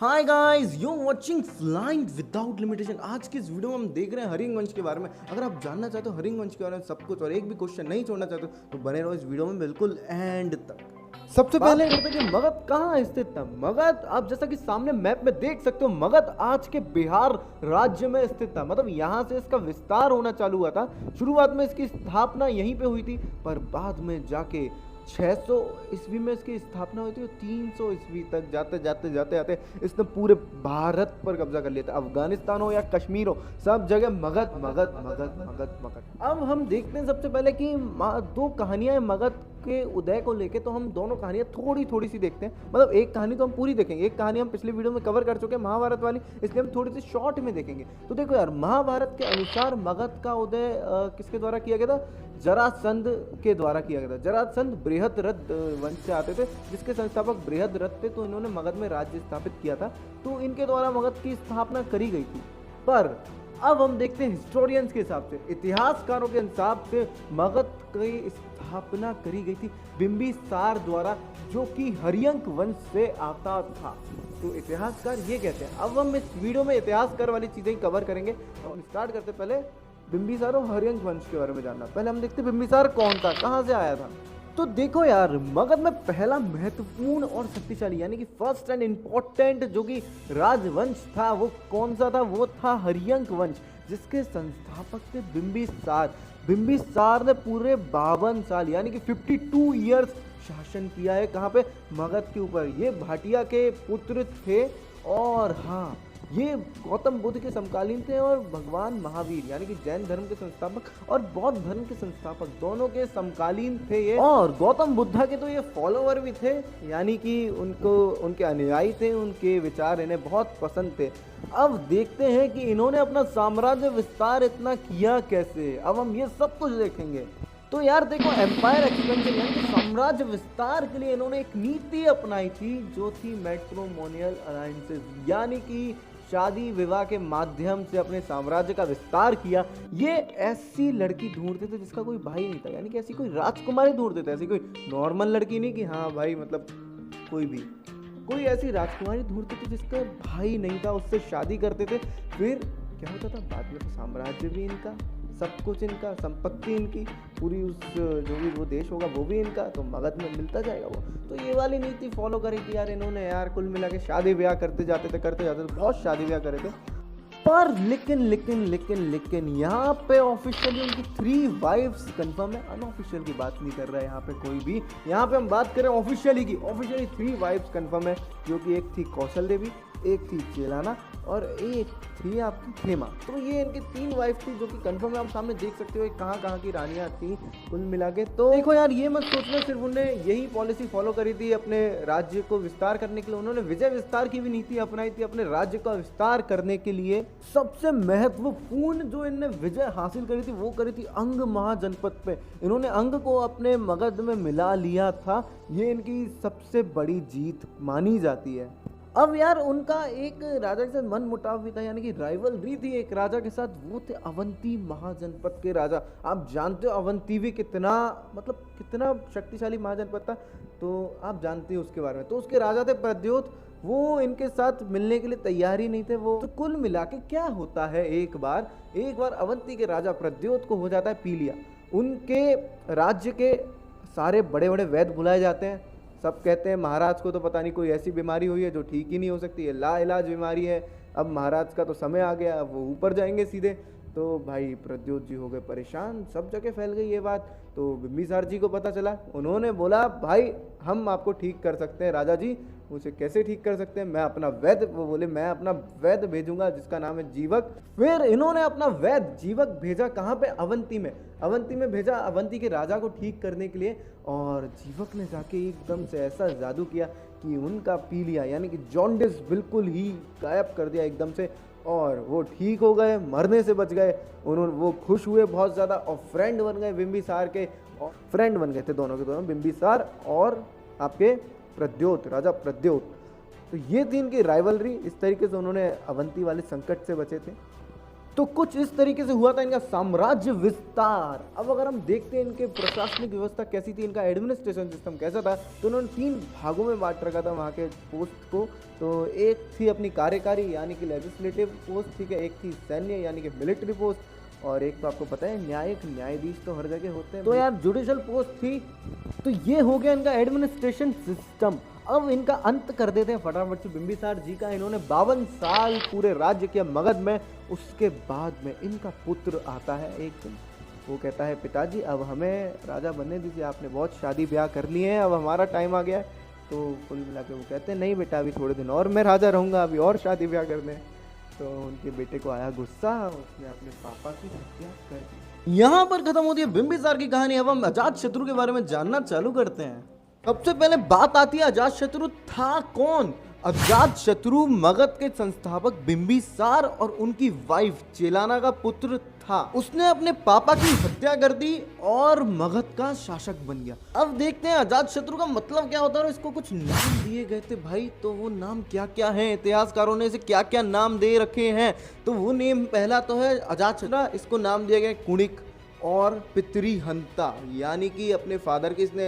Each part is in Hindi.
Hi guys, you watching flying without limitation. आज की इस वीडियो में हम देख रहे हैं हरिंग वंश के बारे में। अगर आप जानना चाहते हो हरिंग वंश के बारे में सब कुछ और एक भी क्वेश्चन नहीं छोड़ना चाहते हो तो बने रहो इस वीडियो में बिल्कुल एंड तक। सबसे पहले करते हैं कि मगध कहाँ स्थित था। मगध आप जैसा कि सामने मैप में देख सकते हो, मगध आज के बिहार राज्य में स्थित था। मतलब यहाँ से इसका विस्तार होना चालू हुआ था। शुरुआत में इसकी स्थापना यहीं पे हुई थी, पर बाद में जाके 600 ईस्वी में इसकी स्थापना हुई थी और 300 ईस्वी तक जाते जाते जाते जाते इसने पूरे भारत पर कब्जा कर लिया था। अफगानिस्तान हो या कश्मीर हो, सब जगह मगध मगध मगध मगध मगध। अब हम देखते हैं सबसे पहले कि दो कहानियां हैं मगध के उदय को लेके, तो हम दोनों कहानियां थोड़ी थोड़ी सी देखते हैं। मतलब एक कहानी तो हम पूरी देखेंगे, एक कहानी हम पिछली वीडियो में कवर कर चुके हैं महाभारत वाली, इसलिए हम थोड़ी सी शॉर्ट में देखेंगे। तो देखो यार, महाभारत के अनुसार मगध का उदय किसके द्वारा किया गया था? जरासंध के द्वारा किया गया था। जरासंध बृहद्रथ वंश से आते थे, जिसके संस्थापक बृहद्रथ थे। तो इन्होंने मगध में राज्य स्थापित किया था, तो इनके द्वारा मगध की स्थापना करी गई थी। पर अब हम देखते हैं हिस्टोरियंस के हिसाब से, इतिहासकारों के हिसाब से मगध की स्थापना करी गई थी बिंबिसार द्वारा, जो कि हरियंक वंश से आता था। तो इतिहासकार ये कहते हैं। अब हम इस वीडियो में इतिहासकार वाली चीजें ही कवर करेंगे। हम स्टार्ट करते पहले बिंबिसार और हरियंक वंश के बारे में जानना। पहले हम देखते बिंबिसार कौन था, कहाँ से आया था। तो देखो यार, मगध में पहला महत्वपूर्ण और शक्तिशाली यानी कि फर्स्ट एंड इंपॉर्टेंट जो कि राजवंश था वो कौन सा था? वो था हरियंक वंश, जिसके संस्थापक थे बिंबिसार। बिंबिसार ने पूरे 52 साल यानी कि 52 ईयर्स शासन किया है। कहाँ पे? मगध के ऊपर। ये भाटिया के पुत्र थे और हाँ, ये गौतम बुद्ध के समकालीन थे और भगवान महावीर यानी कि जैन धर्म के संस्थापक और बौद्ध धर्म के संस्थापक दोनों के समकालीन थे ये। और गौतम बुद्ध के तो ये फॉलोवर भी थे, यानी कि उनको उनके अनुयायी थे, उनके विचार इन्हें बहुत पसंद थे। अब देखते हैं कि इन्होंने अपना साम्राज्य विस्तार इतना किया कैसे। अब हम ये सब कुछ देखेंगे। तो यार देखो, एम्पायर एक्सपेंशन यानी कि साम्राज्य विस्तार के लिए इन्होंने एक नीति अपनाई थी, जो थी मैट्रिमोनियल अलायंसेस, यानी कि शादी विवाह के माध्यम से अपने साम्राज्य का विस्तार किया। ये ऐसी लड़की ढूंढते थे जिसका कोई भाई नहीं था, यानी कि ऐसी कोई राजकुमारी ढूंढते थे, ऐसी कोई नॉर्मल लड़की नहीं कि हाँ भाई मतलब कोई ऐसी राजकुमारी ढूंढते थे जिसका भाई नहीं था, उससे शादी करते थे। फिर क्या होता था बाद में? तो साम्राज्य भी इनका, सब कुछ इनका, संपत्ति इनकी पूरी, उस जो भी वो देश होगा वो भी इनका, तो मगध में मिलता जाएगा वो। तो ये वाली नीति फॉलो करी थी यार इन्होंने। यार कुल मिला के शादी ब्याह करते जाते थे बहुत शादी ब्याह करे थे। पर लेकिन यहाँ पे ऑफिशियली उनकी 3 वाइफ्स कंफर्म है। अनऑफिशियल की बात नहीं कर रहा है यहाँ पे कोई भी। यहाँ पे हम बात करें ऑफिशियली की। ऑफिशियली 3 वाइफ्स कंफर्म है, जो कि एक थी कौशल देवी, एक थी चेलाना और एक थी आपकी खेमा। तो ये इनकी 3 वाइफ थी जो कि कंफर्म है। आप सामने देख सकते हो कहाँ की रानियां थी कुल मिला के। तो देखो यार, ये मत सोचना सिर्फ उन्होंने यही पॉलिसी फॉलो करी थी अपने राज्य को विस्तार करने के लिए। उन्होंने विजय विस्तार की भी नीति अपनाई थी अपने राज्य का विस्तार करने के लिए। सबसे महत्वपूर्ण जो इनने विजय हासिल करी थी वो करी थी अंग महाजनपद पे। इन्होंने अंग को अपने मगध में मिला लिया था। ये इनकी सबसे बड़ी जीत मानी जाती है। अब यार उनका एक राजा के साथ मन मुटाव भी था, यानी कि राइवलरी थी एक राजा के साथ। वो थे अवंती महाजनपद के राजा। आप जानते हो अवंती भी कितना शक्तिशाली महाजनपद था, तो आप जानते हो उसके बारे में। तो उसके राजा थे प्रद्योत। वो इनके साथ मिलने के लिए तैयार ही नहीं थे वो। तो कुल मिला के क्या होता है, एक बार अवंती के राजा प्रद्योत को हो जाता है पीलिया। उनके राज्य के सारे बड़े बड़े वैद्य बुलाए जाते हैं। सब कहते हैं महाराज को तो पता नहीं कोई ऐसी बीमारी हुई है जो ठीक ही नहीं हो सकती है, लाइलाज बीमारी है। अब महाराज का तो समय आ गया, अब वो ऊपर जाएंगे सीधे। तो भाई प्रद्योत जी हो गए परेशान, सब जगह फैल गई ये बात। तो बिंबिसार जी को पता चला। उन्होंने बोला भाई हम आपको ठीक कर सकते हैं राजा जी। उसे कैसे ठीक कर सकते हैं? वो बोले मैं अपना वैद्य भेजूंगा जिसका नाम है जीवक। फिर इन्होंने अपना वैद्य जीवक भेजा कहाँ पे? अवंती में भेजा, अवंती के राजा को ठीक करने के लिए। और जीवक ने जाके एकदम से ऐसा जादू किया कि उनका पीलिया यानी कि जॉन्डिस बिल्कुल ही गायब कर दिया एकदम से, और वो ठीक हो गए, मरने से बच गए। वो खुश हुए बहुत ज़्यादा और फ्रेंड बन गए बिंबिसार के। और फ्रेंड बन गए थे दोनों के दोनों, बिंबिसार और आपके प्रद्योत, राजा प्रद्योत। तो ये थी इनकी राइवलरी। इस तरीके से उन्होंने अवंती वाले संकट से बचे थे। तो कुछ इस तरीके से हुआ था इनका साम्राज्य विस्तार। अब अगर हम देखते हैं इनके प्रशासनिक व्यवस्था कैसी थी, इनका एडमिनिस्ट्रेशन सिस्टम कैसा था, तो उन्होंने 3 भागों में बांट रखा था वहाँ के पोस्ट को। तो एक थी अपनी कार्यकारी यानी कि लेजिस्लेटिव पोस्ट, ठीक है, एक थी सैन्य यानी कि मिलिट्री पोस्ट, और एक तो आपको पता है न्यायिक, न्यायाधीश तो हर जगह होते हैं। तो यार जुडिशल पोस्ट थी। तो ये हो गया इनका एडमिनिस्ट्रेशन सिस्टम। अब इनका अंत कर देते हैं फटाफट से बिंबिसार जी का। इन्होंने 52 साल पूरे राज्य किया मगध में। उसके बाद में इनका पुत्र आता है एक दिन, वो कहता है पिताजी अब हमें राजा बनने दीजिए, आपने बहुत शादी ब्याह कर लिए हैं, अब हमारा टाइम आ गया है। तो कुल मिला के वो कहते हैं नहीं बेटा अभी थोड़े दिन और मैं राजा रहूँगा, अभी और शादी ब्याह करने। तो उनके बेटे को आया गुस्सा, उसने अपने पापा की हत्या कर दी। यहाँ पर खत्म होती है बिंबिसार की कहानी। अब हम अजातशत्रु के बारे में जानना चालू करते हैं। सबसे पहले बात आती है अजातशत्रु था कौन। अजातशत्रु मगध के संस्थापक बिंबिसार और उनकी वाइफ चेलाना का पुत्र था। उसने अपने पापा की हत्या कर दी और मगध का शासक बन गया। अब देखते हैं अजातशत्रु का मतलब क्या होता है और इसको कुछ नाम दिए गए थे भाई, तो वो नाम क्या क्या हैं, इतिहासकारों ने इसे क्या क्या नाम दे रखे हैं। तो वो नेम पहला तो है अजातशत्रु, इसको नाम दिया गया कुणिक और पितृहंता, यानी कि अपने फादर की इसने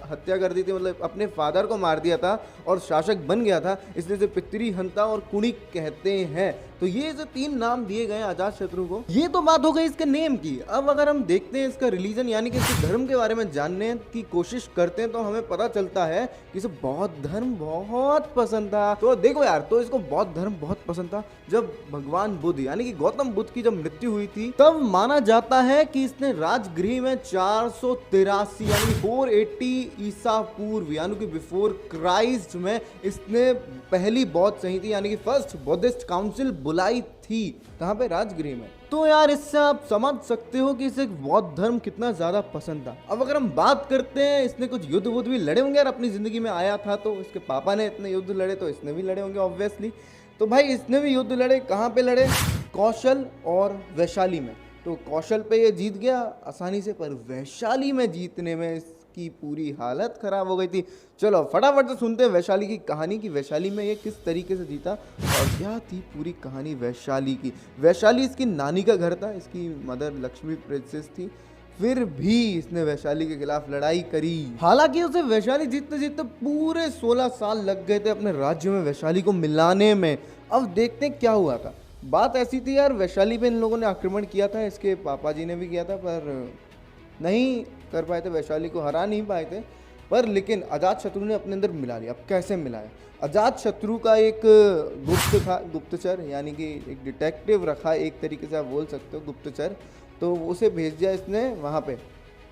हत्या कर दी थी, मतलब अपने फादर को मार दिया था और शासक बन गया था, इसलिए इसे पितृहंता और कुणिक कहते हैं। तो ये जो 3 नाम दिए गए अजातशत्रु को। ये तो बात हो गई इसके नेम की। अब अगर हम देखते हैं इसका रिलीजन यानी कि इसके धर्म के बारे में जानने की कोशिश करते हैं तो हमें पता चलता है कि इसे बौद्ध धर्म बहुत पसंद था। तो देखो यार, तो इसको बौद्ध धर्म बहुत पसंद था। जब भगवान बुद्ध यानी कि गौतम बुद्ध की जब मृत्यु हुई थी तब माना जाता है कि इसने राजगृह में 483 यानी 480 ईसा पूर्व यानी कि बिफोर क्राइस्ट में इसने पहली बौद्ध संहिता यानी कि फर्स्ट बुद्धिस्ट काउंसिल बुलाई थी। कहाँ पे? राजगृह में। तो यार इससे आप समझ सकते हो कि इसे बौद्ध धर्म कितना ज्यादा पसंद था। अब अगर हम बात करते हैं, इसने कुछ युद्ध वुद्ध भी लड़े होंगे यार, अपनी जिंदगी में आया था तो इसके पापा ने इतने युद्ध लड़े तो इसने भी लड़े होंगे ऑब्वियसली। तो भाई इसने भी युद्ध लड़े। कहाँ पे लड़े? कौशल और वैशाली में। तो कौशल पे ये जीत गया आसानी से, पर वैशाली में जीतने में इसकी पूरी हालत खराब हो गई थी। चलो फटाफट से सुनते हैं वैशाली की कहानी कि वैशाली में ये किस तरीके से जीता और क्या थी पूरी कहानी वैशाली की। वैशाली इसकी नानी का घर था, इसकी मदर लक्ष्मी प्रिंसेस थी, फिर भी इसने वैशाली के खिलाफ लड़ाई करी। हालांकि उसे वैशाली जीतते जीतते पूरे 16 साल लग गए थे अपने राज्य में वैशाली को मिलाने में। अब देखते हैं क्या हुआ था। बात ऐसी थी यार, वैशाली पे इन लोगों ने आक्रमण किया था, इसके पापा जी ने भी किया था, पर नहीं कर पाए थे, वैशाली को हरा नहीं पाए थे। पर लेकिन अजातशत्रु ने अपने अंदर मिला लिया। अब कैसे मिलाया? अजातशत्रु का एक गुप्त था, गुप्तचर यानी कि एक डिटेक्टिव रखा, एक तरीके से आप बोल सकते हो गुप्तचर। तो उसे भेज दिया इसने वहाँ पे।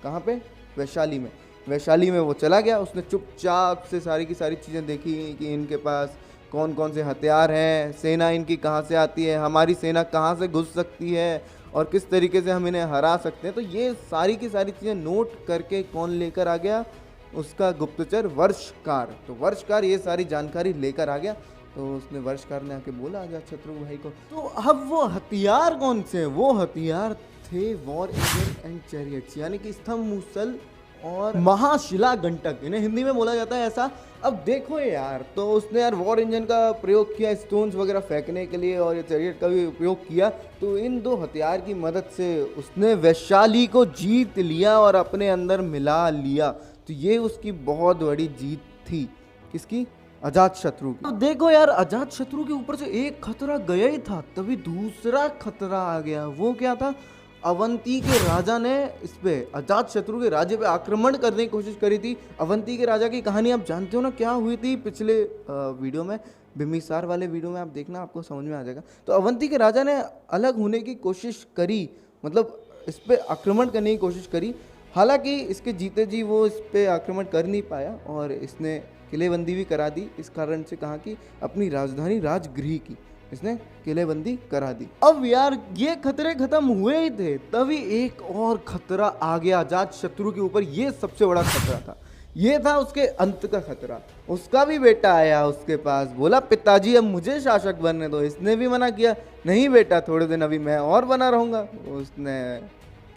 कहाँ पे? वैशाली में। वैशाली में वो चला गया, उसने चुपचाप से सारी की सारी चीज़ें देखी कि इनके पास कौन कौन से हथियार हैं, सेना इनकी कहाँ से आती है, हमारी सेना कहाँ से घुस सकती है और किस तरीके से हम इन्हें हरा सकते हैं। तो ये सारी की सारी चीज़ें नोट करके कौन लेकर आ गया? उसका गुप्तचर वर्षकार। तो वर्षकार ये सारी जानकारी लेकर आ गया। तो उसने वर्षकार ने आके बोला अजातशत्रु भाई को। तो अब वो हथियार कौन से हैं? वो हथियार थे वॉर इंजन एंड चैरियट्स यानी कि स्तंभ मूसल और महाशिला घंटक, इन्हें हिंदी में बोला जाता है ऐसा। अब देखो यार, तो उसने यार वॉर इंजन का प्रयोग किया स्टोन्स वगैरह फेंकने के लिए और ये चैरियट का भी उपयोग किया। तो इन 2 हथियार की मदद से उसने वैशाली को जीत लिया और अपने अंदर मिला लिया। तो ये उसकी बहुत बड़ी जीत थी। किसकी? अजातशत्रु की। तो देखो यार, अजातशत्रु के ऊपर से एक खतरा गया ही था, तभी दूसरा खतरा आ गया। वो क्या था? अवंती के राजा ने इस पे अजातशत्रु के राज्य पे आक्रमण करने की कोशिश करी थी। अवंती के राजा की कहानी आप जानते हो ना क्या हुई थी पिछले वीडियो में, बिंबिसार वाले वीडियो में आप देखना, आपको समझ में आ जाएगा। तो अवंती के राजा ने अलग होने की कोशिश करी, मतलब इस पे आक्रमण करने की कोशिश करी। हालांकि इसके जीते जी वो इस पे आक्रमण कर नहीं पाया और इसने किलेबंदी भी करा दी। इस कारण से कहा कि अपनी राजधानी राजगृह की इसने किलेबंदी करा दी। अब यार ये खतरे खत्म हुए ही थे, तभी एक और खतरा आ गया अजातशत्रु के ऊपर। ये सबसे बड़ा खतरा था, ये था उसके अंत का खतरा। उसका भी बेटा आया उसके पास, बोला पिताजी अब मुझे शासक बनने दो। इसने भी मना किया, नहीं बेटा थोड़े दिन अभी मैं और बना रहूंगा। उसने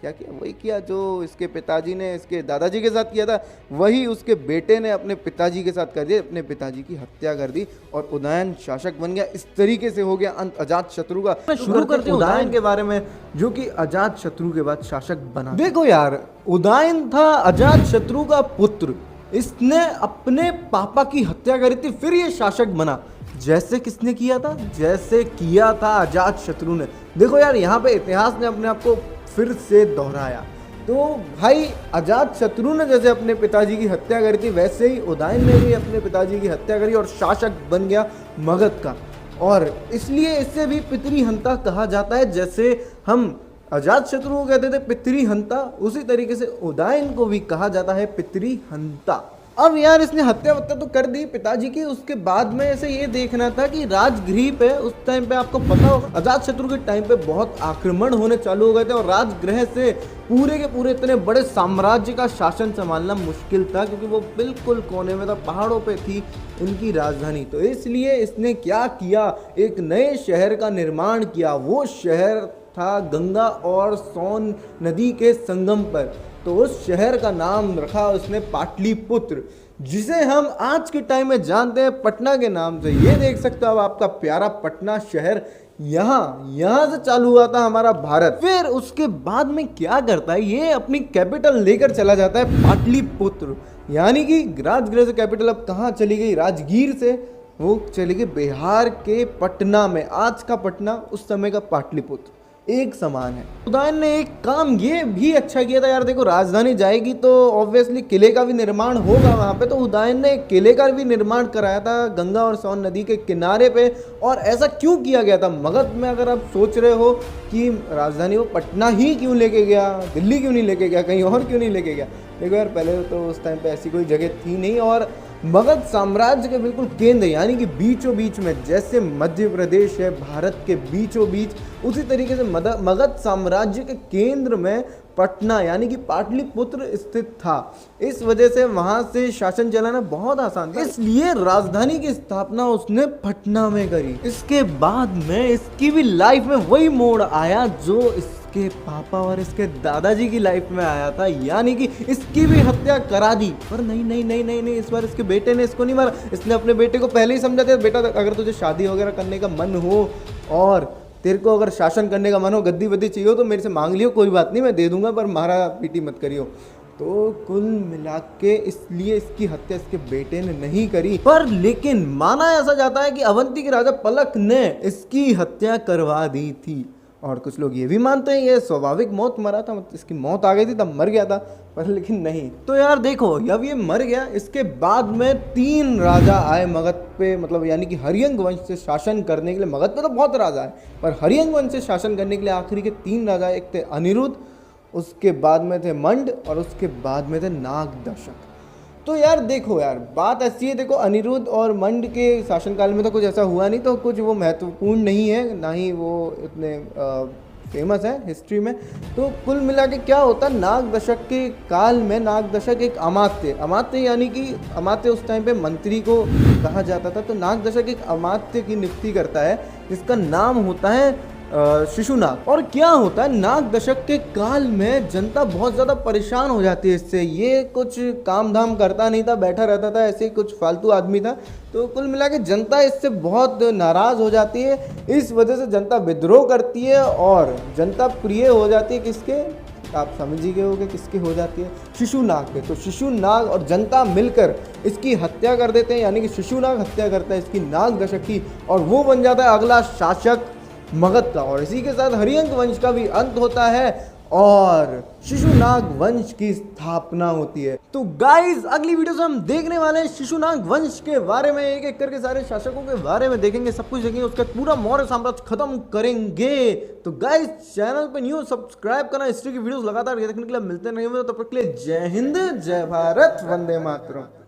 क्या किया? वही किया जो इसके पिताजी ने इसके दादाजी के साथ किया था, वही उसके बेटे ने अपने पिताजी के साथ कर दिया, अपने पिताजी की हत्या कर दी और उदयन शासक बन गया। इस तरीके से हो गया अंत अजात शत्रु का। शुरू करते हैं उदयन के बारे में, जो कि अजात शत्रु के बाद शासक बना। देखो यार, उदयन था अजात शत्रु का पुत्र, इसने अपने पापा की हत्या करी थी, फिर ये शासक बना। जैसे किसने किया था? जैसे किया था अजात शत्रु ने। देखो यार, यहाँ पे इतिहास ने अपने आप को फिर से दोहराया। तो भाई, अजात शत्रु ने जैसे अपने पिताजी की हत्या करी थी, वैसे ही उदयन ने भी अपने पिताजी की हत्या करी और शासक बन गया मगध का। और इसलिए इससे भी पितृहंता कहा जाता है। जैसे हम अजात शत्रु को कहते थे पितृहंता, उसी तरीके से उदयन को भी कहा जाता है पितृहंता। अब यार, इसने हत्या वत्या तो कर दी पिताजी की, उसके बाद में ऐसे ये देखना था कि राजगृह पे उस टाइम पे आपको पता होगा अजात शत्रु के टाइम पे बहुत आक्रमण होने चालू हो गए थे और राजगृह से पूरे के पूरे इतने बड़े साम्राज्य का शासन संभालना मुश्किल था, क्योंकि वो बिल्कुल कोने में था, पहाड़ों पे थी इनकी राजधानी। तो इसलिए इसने क्या किया, एक नए शहर का निर्माण किया। वो शहर था गंगा और सोन नदी के संगम पर। तो उस शहर का नाम रखा उसने पाटलिपुत्र, जिसे हम आज के टाइम में जानते हैं पटना के नाम से। ये देख सकते हो अब आपका प्यारा पटना शहर, यहाँ से चालू हुआ था हमारा भारत। फिर उसके बाद में क्या करता है, ये अपनी कैपिटल लेकर चला जाता है पाटलिपुत्र, यानी कि राजगृह से कैपिटल अब कहाँ चली गई, राजगीर से वो चली गई बिहार के पटना में। आज का पटना, उस समय का पाटलिपुत्र एक समान है। उदयन ने एक काम ये भी अच्छा किया था यार, देखो राजधानी जाएगी तो ऑब्वियसली किले का भी निर्माण होगा वहाँ पे। तो उदयन ने एक किले का भी निर्माण कराया था गंगा और सोन नदी के किनारे पे। और ऐसा क्यों किया गया था मगध में? अगर आप सोच रहे हो कि राजधानी वो पटना ही क्यों लेके गया, दिल्ली क्यों नहीं लेके गया, कहीं और क्यों नहीं लेके गया? देखो यार, पहले तो उस टाइम पे ऐसी कोई जगह थी नहीं, और मगध साम्राज्य के बिल्कुल केंद्र यानी कि बीचों बीच में, जैसे मध्य प्रदेश है भारत के बीचों बीच, उसी तरीके से मगध साम्राज्य के केंद्र में पटना यानी कि पाटलिपुत्र स्थित था। इस वजह से वहां से शासन चलाना बहुत आसान था, इसलिए राजधानी की स्थापना उसने पटना में करी। इसके बाद में इसकी भी लाइफ में वही मोड़ आया जो इसके पापा और इसके दादाजी की लाइफ में आया था, यानी कि इसकी भी हत्या करा दी। पर नहीं नहीं नहीं नहीं नहीं, इस बार इसके बेटे ने इसको नहीं मारा। इसने अपने बेटे को पहले ही समझा था, बेटा अगर तुझे शादी वगैरह करने का मन हो और तेरे को अगर शासन करने का मन हो, गद्दी वद्दी चाहिए हो तो मेरे से मांग लियो, कोई बात नहीं मैं दे दूंगा, पर मारा पीटी मत करियो। तो कुल मिला के इसलिए इसकी हत्या इसके बेटे ने नहीं करी। पर लेकिन माना ऐसा जाता है कि अवंती के राजा पलक ने इसकी हत्या करवा दी थी। और कुछ लोग ये भी मानते हैं ये स्वाभाविक मौत मरा था, मतलब इसकी मौत आ गई थी तब मर गया था, पर लेकिन नहीं। तो यार देखो, जब ये मर गया इसके बाद में 3 राजा आए मगध पे, मतलब यानी कि हरियंग वंश से शासन करने के लिए। मगध पे तो बहुत राजा है, पर हरियंग वंश से शासन करने के लिए आखिरी के 3 राजा, एक थे अनिरुद्ध, उसके बाद में थे मंड और उसके बाद में थे नागदशक। तो यार देखो यार, बात ऐसी है, देखो अनिरुद्ध और मंड के शासनकाल में तो कुछ ऐसा हुआ नहीं, तो कुछ वो महत्वपूर्ण नहीं है, ना ही वो इतने फेमस है हिस्ट्री में। तो कुल मिला के क्या होता, नागदशक के काल में, नागदशक एक अमात्य यानी कि अमात्य उस टाइम पे मंत्री को कहा जाता था। तो नागदशक एक अमात्य की नियुक्ति करता है जिसका नाम होता है शिशुनाग। और क्या होता है, नाग दशक के काल में जनता बहुत ज़्यादा परेशान हो जाती है इससे। ये कुछ काम धाम करता नहीं था, बैठा रहता था, ऐसे ही कुछ फालतू आदमी था। तो कुल मिला के जनता इससे बहुत नाराज़ हो जाती है। इस वजह से जनता विद्रोह करती है और जनता प्रिय हो जाती है किसके, आप समझ ही गए होगे किसके हो जाती है, शिशुनाग के। तो शिशुनाग और जनता मिलकर इसकी हत्या कर देते हैं, यानी कि शिशुनाग हत्या करता है इसकी नाग दशक की, और वो बन जाता है अगला शासक मगध का। और इसी के साथ हरियंक वंश का भी अंत होता है और शिशुनाग वंश की स्थापना होती है। तो गाइज, अगली वीडियो से हम देखने वाले हैं शिशुनाग वंश के बारे में, एक एक करके सारे शासकों के बारे में देखेंगे, सब कुछ देखेंगे, उसका पूरा मौर्य साम्राज्य खत्म करेंगे। तो गाइज, चैनल पे न्यू सब्सक्राइब करना, हिस्ट्री की वीडियोस लगातार देखने के लिए मिलते रहेंगे। तब तक के लिए जय हिंद, जय भारत, वंदे मातरम।